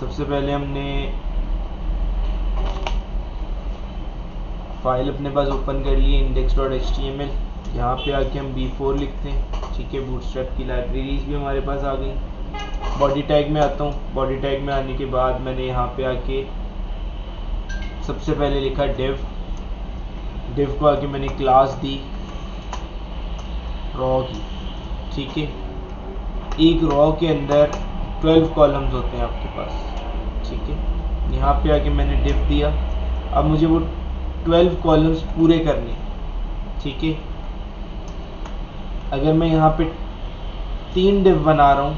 सबसे पहले हमने फाइल अपने पास ओपन कर ली index.html। यहाँ पे आके हम b4 लिखते हैं, ठीक है। बूटस्ट्रैप की लाइब्रेरीज भी हमारे पास आ गई। बॉडी टैग में आता हूँ। बॉडी टैग में आने के बाद मैंने यहाँ पे आके सबसे पहले लिखा डिव को आके मैंने क्लास दी रॉ की, ठीक है। एक रॉ के अंदर 12 कॉलम्स होते हैं आपके पास, ठीक है। यहाँ पे आके मैंने डिव दिया। अब मुझे वो 12 कॉलम्स पूरे करने, ठीक है। अगर मैं यहाँ पे 3 डिव बना रहा हूँ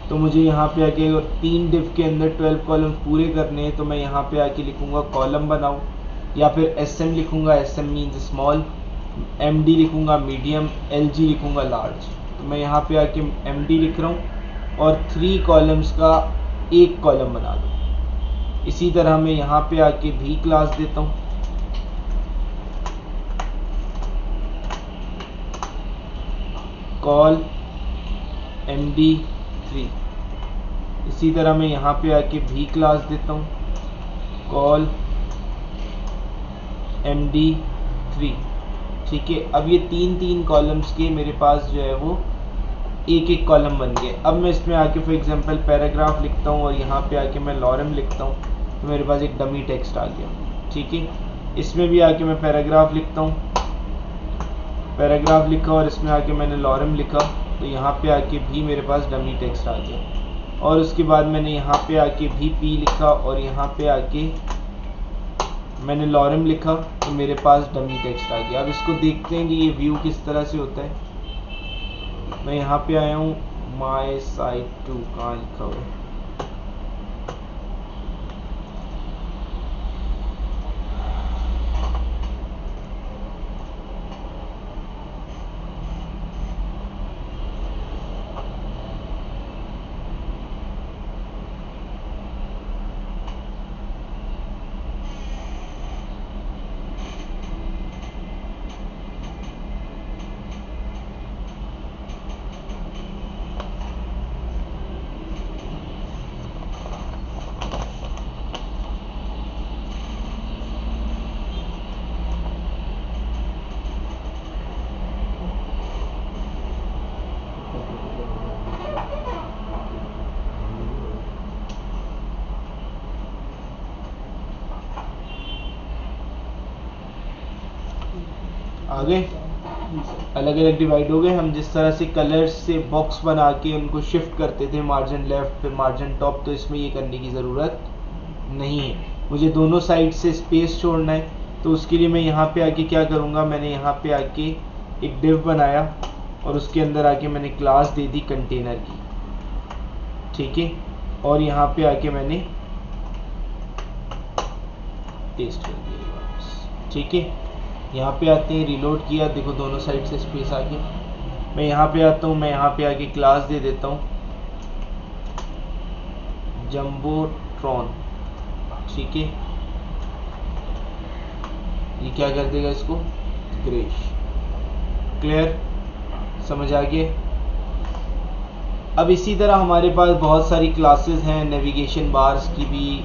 तो मुझे यहाँ पे आके अगर 3 डिव के अंदर 12 कॉलम्स पूरे करने हैं तो मैं यहाँ पे आके लिखूँगा कॉलम बनाओ, या फिर SM लिखूँगा, SM मीन्स स्मॉल, MD लिखूँगा मीडियम, LG लिखूँगा लार्ज। तो मैं यहाँ पे आके MD लिख रहा हूँ और 3 कॉलम्स का एक कॉलम बना दूँ। इसी तरह मैं यहाँ पे आके भी क्लास देता हूँ, कॉल MD3। इसी तरह मैं यहाँ पे आके भी क्लास देता हूँ, कॉल MD3, ठीक है। अब ये 3 कॉलम्स के मेरे पास जो है वो एक कॉलम बन गए। अब मैं इसमें आके फॉर एग्जांपल पैराग्राफ लिखता हूँ और यहाँ पे आके मैं लॉरम लिखता हूँ तो मेरे पास एक डमी टेक्स्ट आ गया, ठीक है। इसमें भी आके मैं पैराग्राफ लिखता हूँ, पैराग्राफ लिखा और इसमें आके मैंने लॉरम लिखा तो यहाँ पे आके भी मेरे पास डमी टेक्स्ट आ गया। और उसके बाद मैंने यहाँ पे आके भी पी लिखा और यहाँ पे आके मैंने लॉरम लिखा तो मेरे पास डमी टेक्स्ट आ गया। अब इसको देखते हैं कि ये व्यू किस तरह से होता है। मैं यहाँ पे आया हूँ, माई साइट 2 कहाँ लिखा हुआ है, आगे अलग अलग डिवाइड हो गए। हम जिस तरह से कलर्स से बॉक्स बना के उनको शिफ्ट करते थे, मार्जिन लेफ्ट फिर मार्जिन टॉप, तो इसमें ये करने की ज़रूरत नहीं है। मुझे दोनों साइड से स्पेस छोड़ना है तो उसके लिए मैं यहाँ पे आके क्या करूँगा, मैंने यहाँ पे आके एक डिव बनाया और उसके अंदर आके मैंने क्लास दे दी कंटेनर की, ठीक है। और यहाँ पे आके मैंने पेस्ट कर दिया वापस, ठीक है। यहाँ पे आते हैं, रिलोड किया, देखो दोनों साइड से स्पेस आ गया। मैं यहाँ पे आता हूँ, मैं यहाँ पे आके क्लास दे देता हूँ जम्बोट्रॉन, ठीक है। ये क्या कर देगा इसको, ग्रेश। क्लियर, समझ आ गया। अब इसी तरह हमारे पास बहुत सारी क्लासेस हैं, नेविगेशन बार्स की भी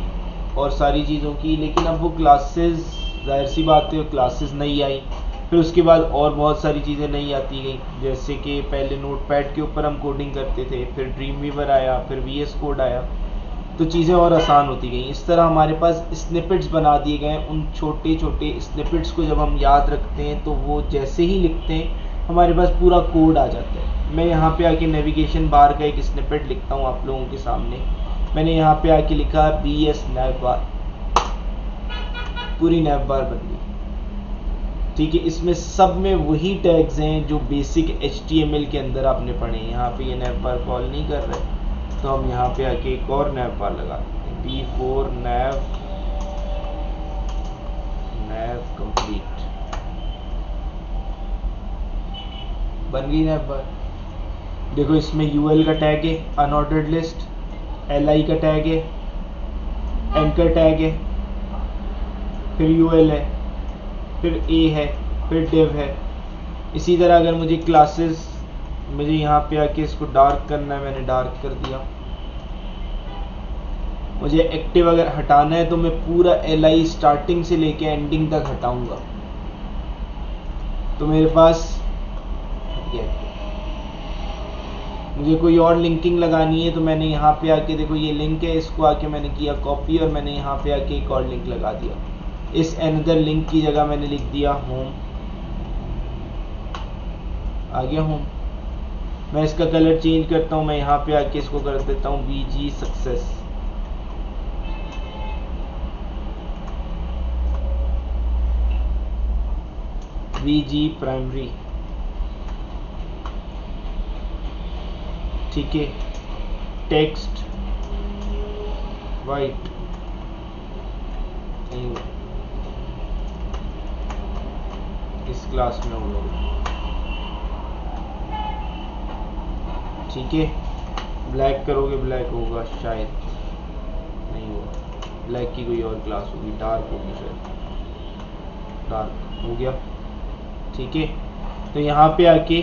और सारी चीज़ों की, लेकिन अब वो क्लासेस जाहिर सी बात है क्लासेस नहीं आई। फिर उसके बाद और बहुत सारी चीज़ें नहीं आती गई, जैसे कि पहले नोटपैड के ऊपर हम कोडिंग करते थे, फिर ड्रीमवीवर आया, फिर VS कोड आया, तो चीज़ें और आसान होती गई। इस तरह हमारे पास स्निपेट्स बना दिए गए। उन छोटे छोटे स्निपेट्स को जब हम याद रखते हैं तो वो जैसे ही लिखते हैं हमारे पास पूरा कोड आ जाता है। मैं यहाँ पे आके नेविगेशन बार का एक स्निपेट लिखता हूँ आप लोगों के सामने। मैंने यहाँ पे आके लिखा BS नैव बार, पूरी नैव बार बन गई, ठीक है। इसमें सब में वही टैग्स हैं जो बेसिक HTML के अंदर आपने पढ़े हैं। यहाँ पे ये नैव बार कॉल नहीं कर रहे तो हम यहाँ पे आके एक और नैव बार लगा देते हैं, B4 नैव कंप्लीट, बन गई नैव बार। देखो इसमें UL का टैग है, अनऑर्डर्ड लिस्ट, LI का टैग है, एंकर टैग है, फिर UL है, फिर A है, फिर div है। इसी तरह अगर मुझे क्लासेस, मुझे यहाँ पे आके इसको डार्क करना है, मैंने डार्क कर दिया, मुझे एक्टिव अगर हटाना है तो मैं पूरा LI स्टार्टिंग से लेके एंडिंग तक हटाऊंगा। तो मेरे पास मुझे कोई और लिंकिंग लगानी है तो मैंने यहाँ पे आके, देखो ये लिंक है, इसको आके मैंने किया कॉपी और मैंने यहाँ पे आके एक और लिंक लगा दिया। इस अनदर लिंक की जगह मैंने लिख दिया होम। आ गया होम। मैं इसका कलर चेंज करता हूँ, मैं यहाँ पे आके इसको कर देता हूँ BG सक्सेस। BG प्राइमरी, ठीक है। टेक्स्ट वाइट, इस क्लास में हम लोग, ठीक है। ब्लैक करोगे ब्लैक होगा शायद, नहीं होगा, ब्लैक की कोई और क्लास होगी, डार्क होगी शायद, डार्क हो गया, ठीक है। तो यहाँ पे आके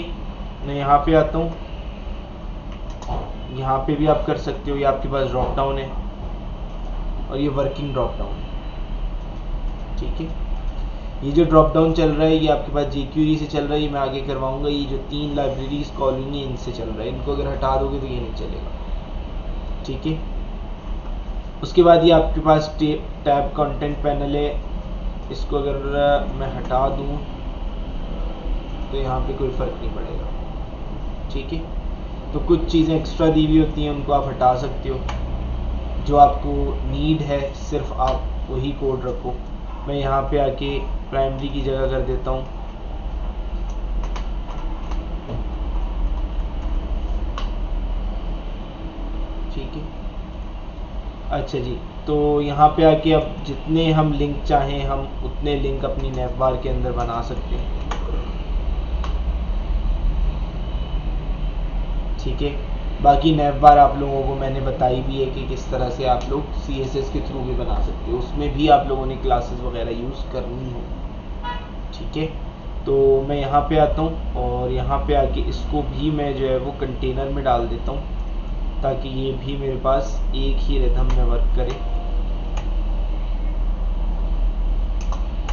मैं यहाँ पे आता हूँ, यहाँ पे भी आप कर सकते हो, ये आपके पास ड्रॉप डाउन है और ये वर्किंग ड्रॉप डाउन है, ठीक है। ये जो ड्रॉप डाउन चल रहा है ये आपके पास jQuery से चल रहा है, ये मैं आगे करवाऊंगा। ये जो 3 लाइब्रेरीज कॉलोनी है इनसे चल रहा है, इनको अगर हटा दोगे तो ये नहीं चलेगा, ठीक है। उसके बाद ये आपके पास टैब कंटेंट पैनल है, इसको अगर मैं हटा दूँ तो यहाँ पे कोई फ़र्क नहीं पड़ेगा, ठीक है। तो कुछ चीज़ें एक्स्ट्रा दी हुई होती हैं, उनको आप हटा सकते हो। जो आपको नीड है सिर्फ आप वही कोड रखो। मैं यहाँ पे आके प्राइमरी की जगह कर देता हूँ ठीक है। अच्छा जी, तो यहाँ पे आके अब जितने हम लिंक चाहें हम उतने लिंक अपनी नैवबार के अंदर बना सकते हैं, ठीक है। बाकी नैवबार आप लोगों को मैंने बताई भी है कि किस तरह से आप लोग CSS के थ्रू भी बना सकते हो, उसमें भी आप लोगों ने क्लासेस वगैरह यूज़ करनी हो, ठीक है। तो मैं यहाँ पे आता हूँ और यहाँ पे आके इसको भी मैं जो है वो कंटेनर में डाल देता हूँ ताकि ये भी मेरे पास एक ही रिदम में वर्क करे।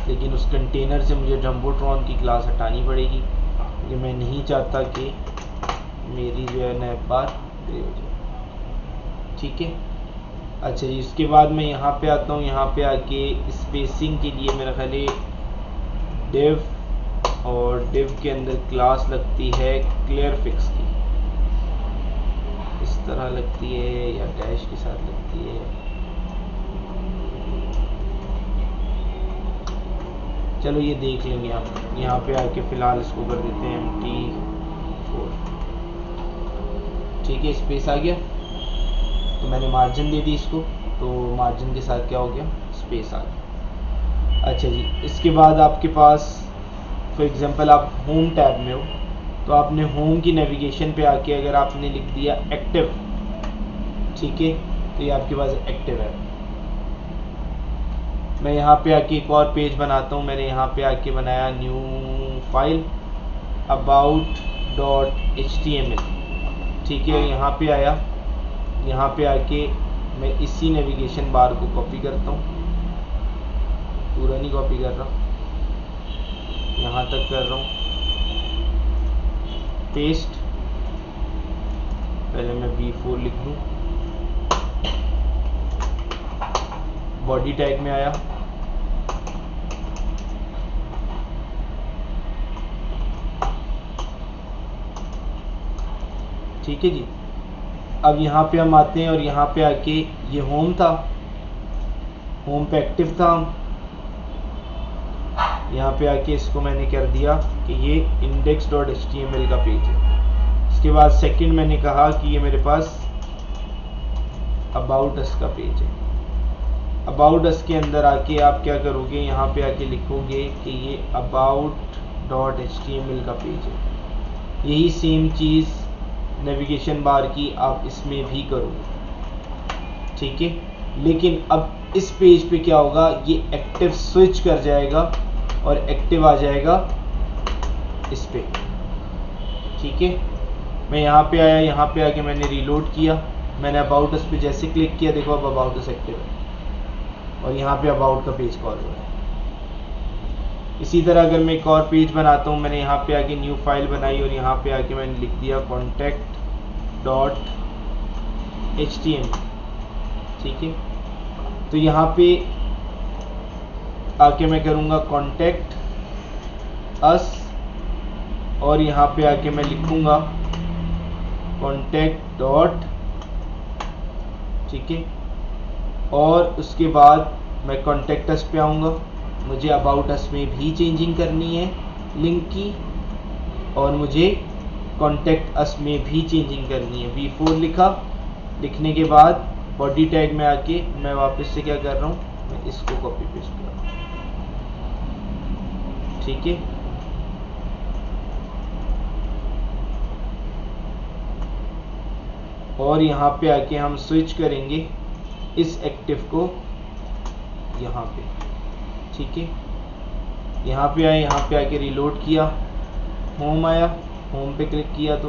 लेकिन उस कंटेनर से मुझे जंबोट्रॉन की क्लास हटानी पड़ेगी क्योंकि मैं नहीं चाहता कि मेरी जो है नैवबार ग्रे हो जाए, ठीक है। अच्छा जी, इसके बाद मैं यहाँ पे आता हूँ, यहाँ पे आके स्पेसिंग के लिए मेरा ख्याल है डिव, और डिव के अंदर क्लास लगती है क्लियर फिक्स की, इस तरह लगती है या डैश के साथ लगती है, चलो ये देख लेंगे हम। यहाँ पे आके फ़िलहाल इसको कर देते हैं MT4, ठीक है। स्पेस आ गया तो मैंने मार्जिन दे दी इसको, तो मार्जिन के साथ क्या हो गया, स्पेस आ गया। अच्छा जी, इसके बाद आपके पास फॉर एग्जांपल आप होम टैब में हो तो आपने होम की नेविगेशन पे आके अगर आपने लिख दिया एक्टिव, ठीक है, तो ये आपके पास एक्टिव है। मैं यहाँ पे आके एक और पेज बनाता हूँ, मैंने यहाँ पे आके बनाया न्यू फाइल about.html, ठीक है। यहाँ पे आया, यहाँ पे आके मैं इसी नेविगेशन बार को कॉपी करता हूँ, पूरा नहीं कॉपी कर रहा, यहाँ तक कर रहा हूँ, पेस्ट। पहले मैं B4 लिख दूँ, बॉडी टैग में आया, ठीक है जी। अब यहाँ पे हम आते हैं और यहाँ पे आके ये होम था, होम पे एक्टिव था, यहाँ पे आके इसको मैंने कर दिया कि ये index.html का पेज है। इसके बाद सेकंड मैंने कहा कि ये मेरे पास about us का पेज है। about us के अंदर आके आप क्या करोगे, यहाँ पे आके लिखोगे कि ये about.html का पेज है। यही सेम चीज़ नेविगेशन बार की आप इसमें भी करोगे, ठीक है। लेकिन अब इस पेज पे क्या होगा, ये एक्टिव स्विच कर जाएगा और एक्टिव आ जाएगा इस पे, ठीक है। मैं यहाँ पे आया, यहाँ पे आके मैंने रीलोड किया मैंने अबाउट अस पे जैसे क्लिक किया, देखो अब अबाउट अस एक्टिव है और यहाँ पे अबाउट का पेज कॉल हो रहा है। इसी तरह अगर मैं एक और पेज बनाता हूँ, मैंने यहाँ पे आके न्यू फाइल बनाई और यहाँ पे आके मैंने लिख दिया contact.html, ठीक है। तो यहाँ पे आके मैं करूँगा कॉन्टेक्ट अस और यहाँ पे आके मैं लिखूँगा कॉन्टेक्ट डॉट, ठीक है। और उसके बाद मैं कॉन्टेक्ट अस पे आऊँगा, मुझे अबाउट अस में भी चेंजिंग करनी है लिंक की और मुझे कॉन्टेक्ट अस में भी चेंजिंग करनी है। V4 लिखा, लिखने के बाद बॉडी टैग में आके मैं वापस से क्या कर रहा हूँ, मैं इसको कॉपी पेस्ट कर रहा हूँ, ठीक है। और यहाँ पे आके हम स्विच करेंगे इस एक्टिव को यहाँ पे, ठीक है। यहाँ पे आए, यहाँ पे आके रिलोड किया, होम आया, होम पे क्लिक किया तो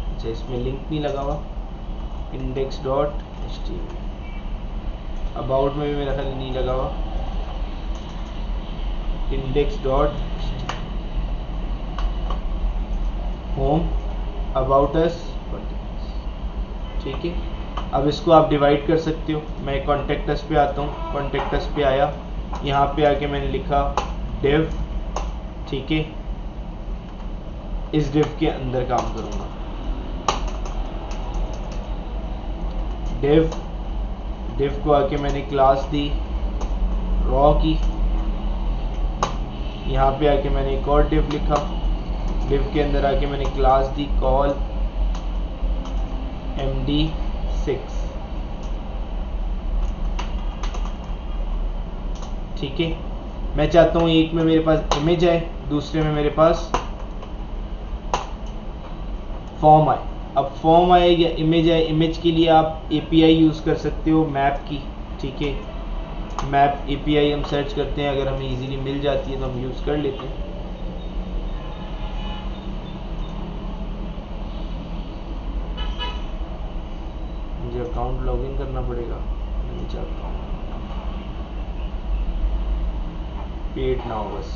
अच्छा इसमें लिंक नहीं लगा हुआ, index.html, अबाउट में भी मेरा ख्याल नहीं लगा हुआ, index.html, होम, अबाउट अस, ठीक है। अब इसको आप डिवाइड कर सकते हो। मैं कॉन्टेक्ट अस पे आता हूँ, कॉन्टेक्ट अस पे आया, यहाँ पे आके मैंने लिखा div, ठीक है। इस div के अंदर काम करूँगा, div को आके मैंने क्लास दी रॉ की, यहाँ पे आके मैंने एक और div लिखा, div के अंदर आके मैंने क्लास दी कॉल md6, ठीक है। मैं चाहता हूँ एक में मेरे पास इमेज आए, दूसरे में मेरे पास फॉर्म आए। अब फॉर्म आए या इमेज आए, इमेज के लिए आप API यूज़ कर सकते हो मैप की, ठीक है। मैप API हम सर्च करते हैं, अगर हमें इजीली मिल जाती है तो हम यूज़ कर लेते हैं। मुझे अकाउंट लॉगिन करना पड़ेगा, नहीं चाहता हूँ पेड ना हो बस।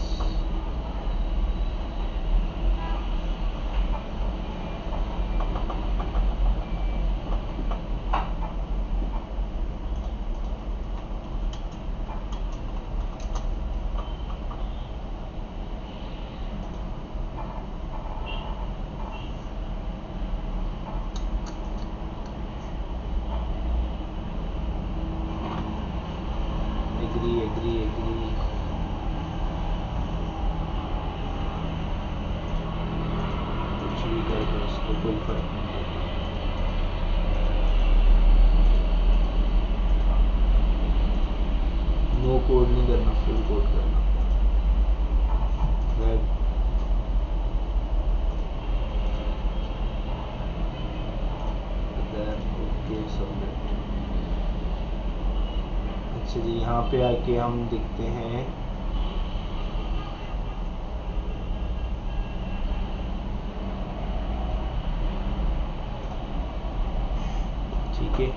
एग्री कुछ भी कर दो, इसको कोई फर्क नहीं पड़ता। नो कोड नहीं करना, फुल कोड करना। Web okay submit. अच्छा जी, यहाँ पे आके हम देखते हैं, ठीक है,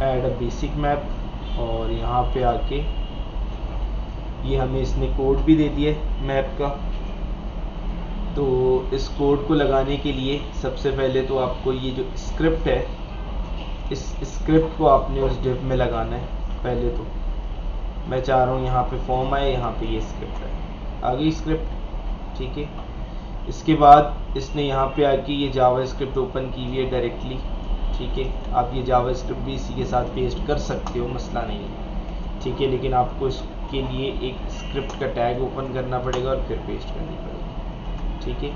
ऐड अ बेसिक मैप, और यहाँ पे आके ये हमें इसने कोड भी दे दिया है मैप का। तो इस कोड को लगाने के लिए सबसे पहले तो आपको ये जो स्क्रिप्ट है, इस स्क्रिप्ट को आपने उस डिव में लगाना है। पहले तो मैं चाह रहा हूँ यहाँ पे फॉर्म आए, यहाँ पे ये स्क्रिप्ट है, आ गई स्क्रिप्ट, ठीक है। इसके बाद इसने यहाँ पे आके ये जावा स्क्रिप्ट ओपन की हुई है डायरेक्टली, ठीक है। आप ये जावा स्क्रिप्ट भी इसी के साथ पेस्ट कर सकते हो, मसला नहीं है, ठीक है। लेकिन आपको इसके लिए एक स्क्रिप्ट का टैग ओपन करना पड़ेगा और फिर पेस्ट करनी पड़ेगी, ठीक है।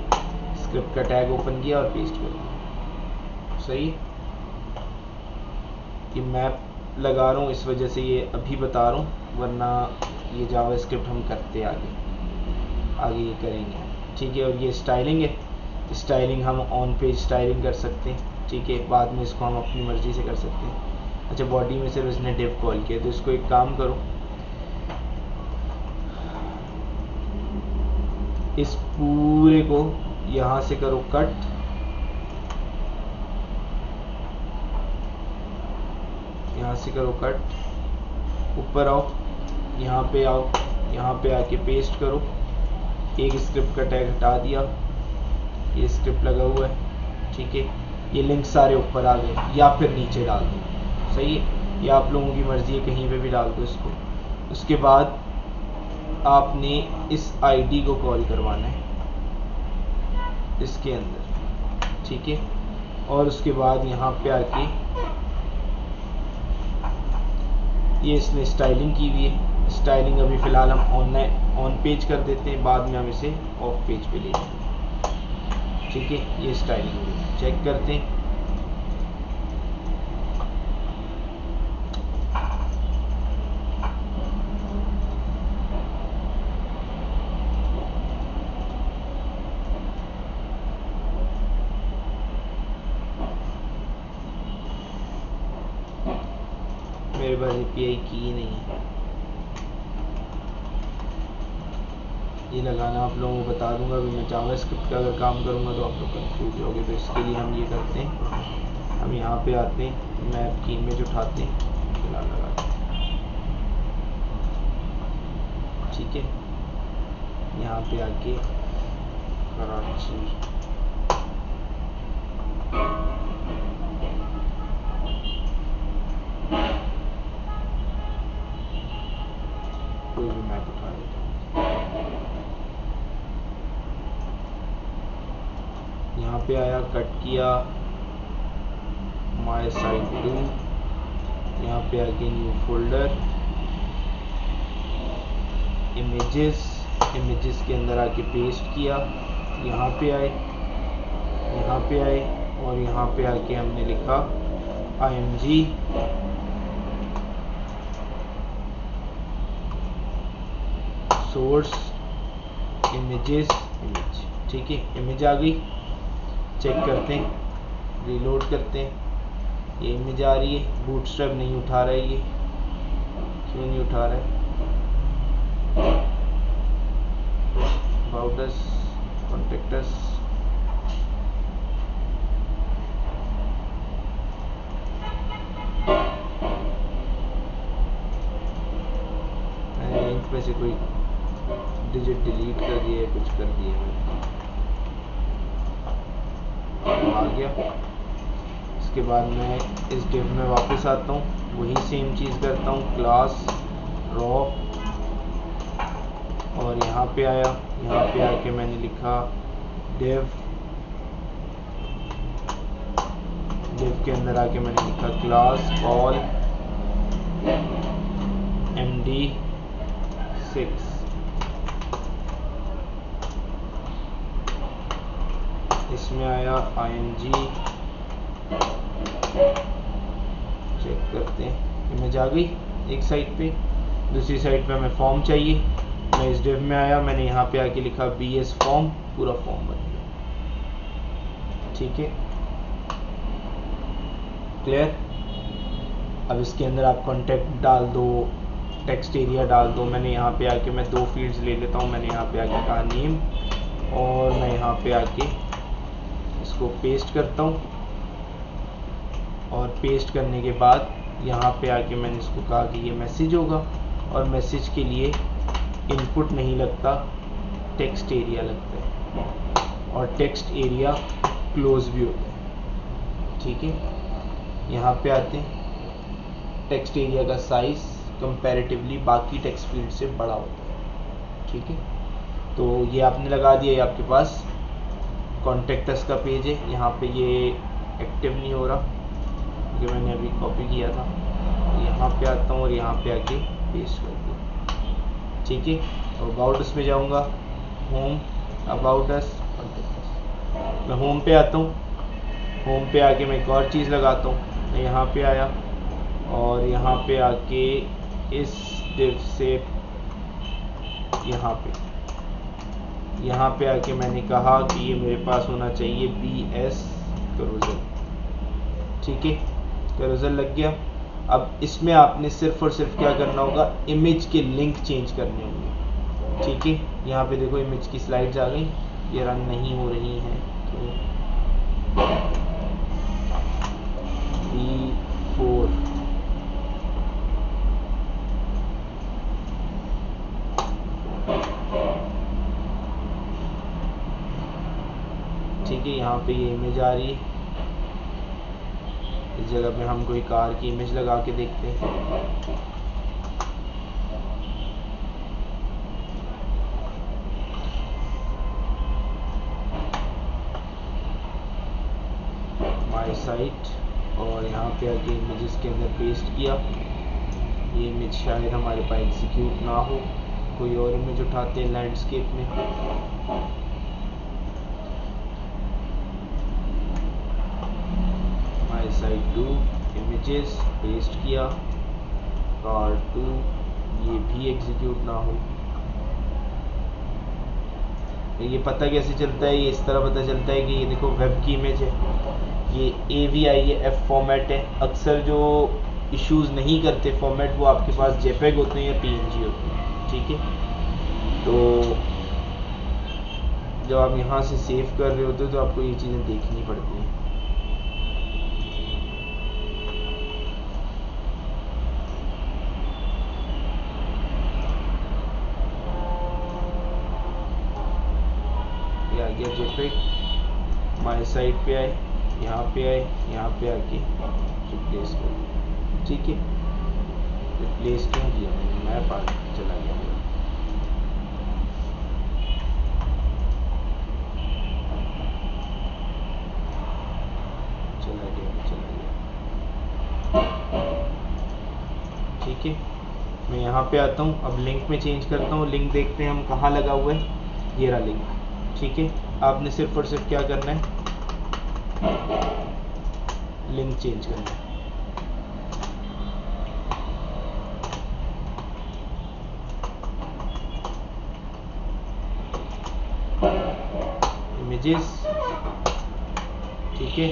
स्क्रिप्ट का टैग ओपन किया और पेस्ट कर दिया, सही है। ये मैप लगा रहा हूँ इस वजह से ये अभी बता रहा हूँ, वरना ये जावा स्क्रिप्ट हम करते आगे ये करेंगे, ठीक है। और ये स्टाइलिंग है, स्टाइलिंग हम ऑन पेज स्टाइलिंग कर सकते हैं, ठीक है। बाद में इसको हम अपनी मर्ज़ी से कर सकते हैं। अच्छा, बॉडी में सिर्फ इसने डिव कॉल किया, तो इसको एक काम करो, इस पूरे को यहाँ से करो कट, यहाँ से करो कट, ऊपर आओ, यहाँ पे आओ, यहाँ पे आके पेस्ट करो, एक स्क्रिप्ट का टैग हटा दिया, ये स्क्रिप्ट लगा हुआ है, ठीक है। ये लिंक सारे ऊपर आ गए, या फिर नीचे डाल दो, सही है, या आप लोगों की मर्जी है, कहीं पे भी डाल दो इसको। उसके बाद आपने इस आईडी को कॉल करवाना है इसके अंदर, ठीक है। और उसके बाद यहाँ पे आके ये इसने स्टाइलिंग की हुई है, स्टाइलिंग अभी फ़िलहाल हम ऑन पेज कर देते हैं, बाद में हम इसे ऑफ पेज पे ले जाएंगे, ठीक है। ये स्टाइलिंग चेक करते हैं, मेरे पास API की नहीं है, ये लगाना आप लोगों को बता दूंगा। अभी मैं जावास्क्रिप्ट का अगर काम करूंगा तो आप लोग कंफ्यूज होगे, तो इसके लिए हम ये करते हैं, हम यहाँ पे आते हैं, मैप की इमेज उठाते हैं, फिलहाल लगाते हैं, ठीक है। यहाँ पे आके कराची, कोई भी मैप उठा लेता हूँ, यहाँ पे आया, कट किया, माय साइट 2, यहाँ पे आके न्यू फोल्डर, इमेजेस के अंदर आके पेस्ट किया, यहाँ पे आए, और यहाँ पे आके हमने लिखा img सोर्स इमेज, ठीक है। इमेज आ गई, चेक करते हैं, रीलोड करते हैं, ये इमेज आ रही है, बूटस्ट्रैप नहीं उठा रहा है, ये क्यों नहीं उठा रहा है, अबाउट अस, कॉन्टेक्ट अस, मैंने लिंक में से कोई डिजिट डिलीट कर दिया है, कुछ कर दिया है, आ गया। इसके बाद मैं इस डिव में वापस आता हूँ, वही सेम चीज़ करता हूँ, क्लास रॉ, और यहाँ पे आया, यहाँ पे आके मैंने लिखा डिव के अंदर आके मैंने लिखा क्लास कॉल MD6, इसमें आया img, चेक करते हैं, इमेज आ गई एक साइड पे, दूसरी साइड पे हमें फॉर्म चाहिए, मैं इस डिव में आया, मैंने यहाँ पे आके लिखा BS फॉर्म, पूरा फॉर्म बन गया, ठीक है, क्लियर। अब इसके अंदर आप कॉन्टेक्ट डाल दो, टेक्स्ट एरिया डाल दो, मैंने यहाँ पे आके मैं 2 फील्ड्स ले लेता हूँ, मैंने यहाँ पे आके कहा नेम, और मैं यहाँ पे आके इसको पेस्ट करता हूँ, और पेस्ट करने के बाद यहाँ पे आके मैंने इसको कहा कि ये मैसेज होगा, और मैसेज के लिए इनपुट नहीं लगता, टेक्स्ट एरिया लगता है, और टेक्स्ट एरिया क्लोज भी होता है, ठीक है। यहाँ पे आते हैं, टेक्स्ट एरिया का साइज कंपैरेटिवली बाकी टेक्स्ट फील्ड से बड़ा होता है, ठीक है। तो ये आपने लगा दिया, ये आपके पास कॉन्टेक्ट अस का पेज है, यहाँ पे ये एक्टिव नहीं हो रहा क्योंकि मैंने अभी कॉपी किया था, यहाँ पे आता हूँ और यहाँ पे आके पेस्ट कर दिया, ठीक है। और अबाउट अस में जाऊँगा, home, about us, contact us, मैं होम पे आता हूँ, होम पे आके मैं एक और चीज़ लगाता हूँ, मैं यहाँ पे आया, और यहाँ पे आके इस डिव से यहाँ पे आके मैंने कहा कि ये मेरे पास होना चाहिए BS कैरोसेल, ठीक है, कैरोसेल लग गया। अब इसमें आपने सिर्फ और सिर्फ क्या करना होगा, इमेज के लिंक चेंज करने होंगे, ठीक है। यहाँ पे देखो इमेज की स्लाइड्स आ गई, ये रन नहीं हो रही हैं, तो B4 पे ये इमेज आ रही है। इस जगह पे हम कोई कार की इमेज लगा के देखते हैं। माय साइट, और यहाँ पे आके इमेजेस के अंदर पेस्ट किया। ये इमेज शायद हमारे पास एग्जीक्यूट ना हो, कोई और इमेज उठाते हैं लैंडस्केप में। माय साइट 2 इमेजेस पेस्ट किया, कार 2, ये भी एग्जीक्यूट ना हो। ये पता कैसे चलता है? ये इस तरह पता चलता है कि ये देखो वेब की इमेज है, ये AVIF फॉर्मेट है। अक्सर जो इश्यूज़ नहीं करते फॉर्मेट, वो आपके पास JPEG होते हैं या PNG होते हैं, ठीक है। तो जब आप यहाँ से सेव कर रहे होते हो तो आपको ये चीज़ें देखनी पड़ती हैं। ये आ गया JPEG। माय साइट पे आए, यहाँ पे आए, यहाँ पे आके रिप्लेस कर, ठीक है। रिप्लेस क्यों किया मैंने? मैप आ चला गया मेरा। चला गया, ठीक है। मैं यहाँ पे आता हूँ, अब लिंक में चेंज करता हूँ। लिंक देखते हैं हम कहाँ लगा हुआ है। ये रहा लिंक, ठीक है। आपने सिर्फ और सिर्फ क्या करना है, लिंक चेंज करना है। इमेजेस, ठीक है।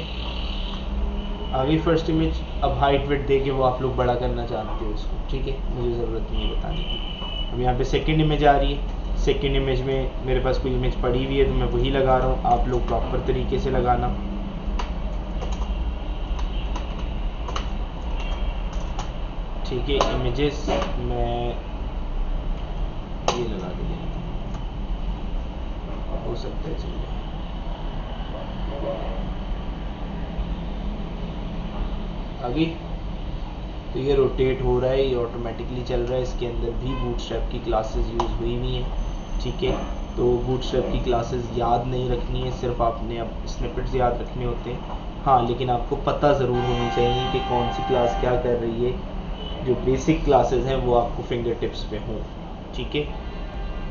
आगे फर्स्ट इमेज। अब हाइट वेट दे के वो आप लोग बड़ा करना चाहते हो इसको, ठीक है, मुझे ज़रूरत नहीं है बताने की। अब यहाँ पे सेकंड इमेज आ रही है। सेकंड इमेज में मेरे पास कोई इमेज पड़ी हुई है तो मैं वही लगा रहा हूँ। आप लोग प्रॉपर तरीके से लगाना, ठीक है। इमेजेस मैं ये लगा के देता हूँ, हो सकता है चल जाए। आगे तो ये रोटेट हो रहा है, ये ऑटोमेटिकली चल रहा है। इसके अंदर भी बूटस्ट्रैप की क्लासेस यूज़ हुई हुई हैं, ठीक है। तो बूटस्ट्रैप की क्लासेस याद नहीं रखनी है, सिर्फ आपने अब स्निपेट्स याद रखने होते हैं। हाँ, लेकिन आपको पता ज़रूर होनी चाहिए कि कौन सी क्लास क्या कर रही है। जो बेसिक क्लासेस हैं वो आपको फिंगर टिप्स पे हों, ठीक है।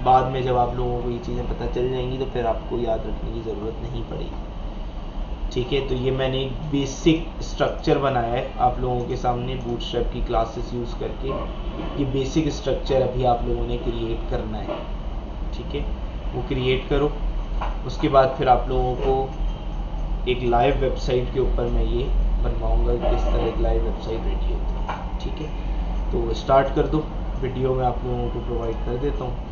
बाद में जब आप लोगों को ये चीज़ें पता चल जाएंगी तो फिर आपको याद रखने की ज़रूरत नहीं पड़ेगी, ठीक है। तो ये मैंने एक बेसिक स्ट्रक्चर बनाया है आप लोगों के सामने बूटस्ट्रैप की क्लासेस यूज़ करके। ये बेसिक स्ट्रक्चर अभी आप लोगों ने क्रिएट करना है, ठीक है। वो क्रिएट करो, उसके बाद फिर आप लोगों को एक लाइव वेबसाइट के ऊपर मैं ये बनवाऊँगा किस तरह एक लाइव वेबसाइट रेडी होती है, ठीक है। तो स्टार्ट कर दो, वीडियो में आप लोगों को प्रोवाइड कर देता हूँ।